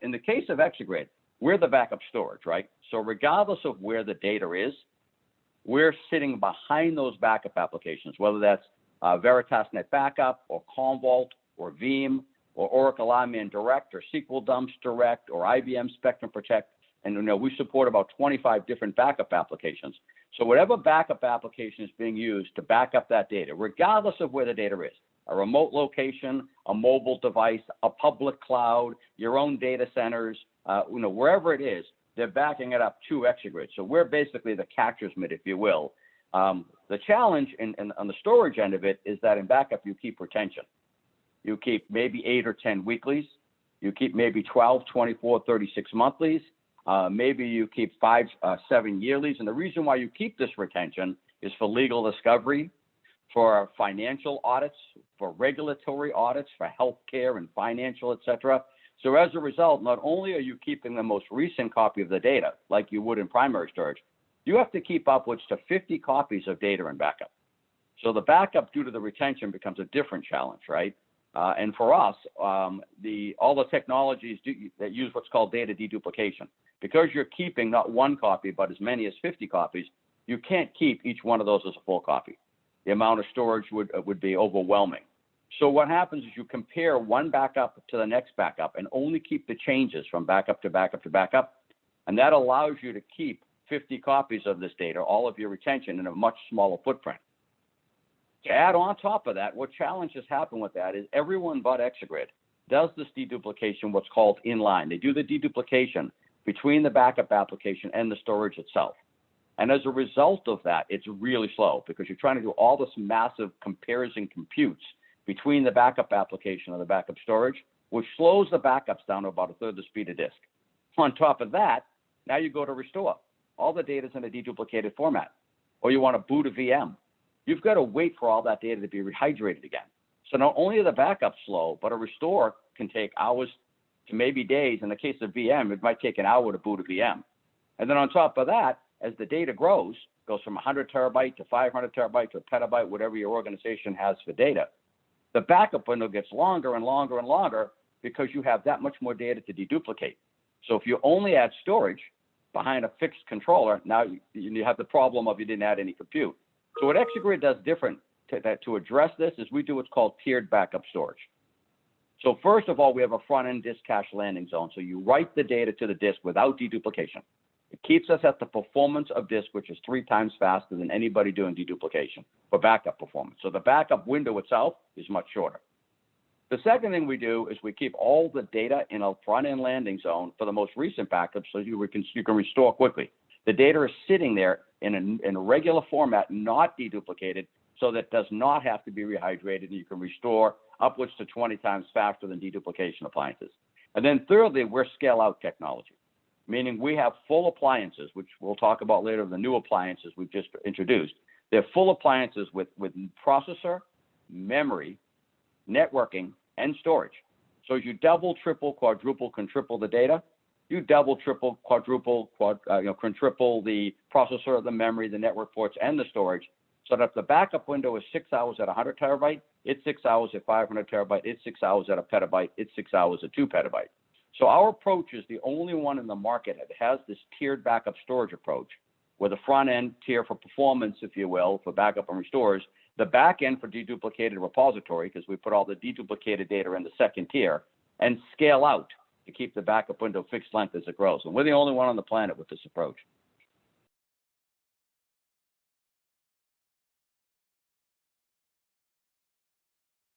in the case of ExaGrid, we're the backup storage, right? So regardless of where the data is, we're sitting behind those backup applications, whether that's Veritas Net Backup or Commvault or Veeam or Oracle Admin Direct or SQL Dumps Direct or IBM Spectrum Protect. And we support about 25 different backup applications. So whatever backup application is being used to back up that data, regardless of where the data is, a remote location, a mobile device, a public cloud, your own data centers, wherever it is, they're backing it up to ExaGrid. So we're basically the catcher's mitt, if you will. The challenge on the storage end of it is that in backup, you keep retention. You keep maybe 8 or 10 weeklies. You keep maybe 12, 24, 36 monthlies. Maybe you keep 5, 7 yearlies. And the reason why you keep this retention is for legal discovery, for financial audits, for regulatory audits, for healthcare and financial, et cetera. So as a result, not only are you keeping the most recent copy of the data, like you would in primary storage, you have to keep upwards to 50 copies of data in backup. So the backup, due to the retention, becomes a different challenge, right? And for us, all the technologies that use what's called data deduplication. Because you're keeping not one copy, but as many as 50 copies, you can't keep each one of those as a full copy. The amount of storage would be overwhelming. So what happens is you compare one backup to the next backup and only keep the changes from backup to backup to backup. And that allows you to keep 50 copies of this data, all of your retention, in a much smaller footprint. To add on top of that, what challenges happen with that is everyone but ExaGrid does this deduplication, what's called inline. They do the deduplication between the backup application and the storage itself. And as a result of that, it's really slow because you're trying to do all this massive comparison computes between the backup application and the backup storage, which slows the backups down to about a third the speed of disk. On top of that, now you go to restore. All the data is in a deduplicated format. Or you want to boot a VM. You've got to wait for all that data to be rehydrated again. So not only are the backups slow, but a restore can take hours to maybe days. In the case of VM, it might take an hour to boot a VM. And then on top of that, as the data goes from 100 terabyte to 500 terabyte to a petabyte, whatever your organization has for data, the backup window gets longer and longer and longer because you have that much more data to deduplicate. So if you only add storage behind a fixed controller, now you have the problem of you didn't add any compute. So what ExaGrid does different to address this is we do what's called tiered backup storage. So first of all, we have a front-end disk cache landing zone. So you write the data to the disk without deduplication. It keeps us at the performance of disk, which is 3 times faster than anybody doing deduplication for backup performance. So the backup window itself is much shorter. The second thing we do is we keep all the data in a front-end landing zone for the most recent backup so you can restore quickly. The data is sitting there in a regular format, not deduplicated, so that does not have to be rehydrated, and you can restore upwards to 20 times faster than deduplication appliances. And then thirdly, we're scale-out technology, meaning we have full appliances, which we'll talk about later, the new appliances we've just introduced. They're full appliances with processor, memory, networking, and storage. So as you double, triple, quadruple, quintuple the data, you double, triple, quadruple, quintuple the processor, the memory, the network ports, and the storage, so that if the backup window is 6 hours at 100 terabyte, it's 6 hours at 500 terabyte, it's 6 hours at a petabyte, it's 6 hours at 2 petabyte. So our approach is the only one in the market that has this tiered backup storage approach, where the front end tier for performance, if you will, for backup and restores, the back end for deduplicated repository, because we put all the deduplicated data in the second tier, and scale out to keep the backup window fixed length as it grows. And we're the only one on the planet with this approach.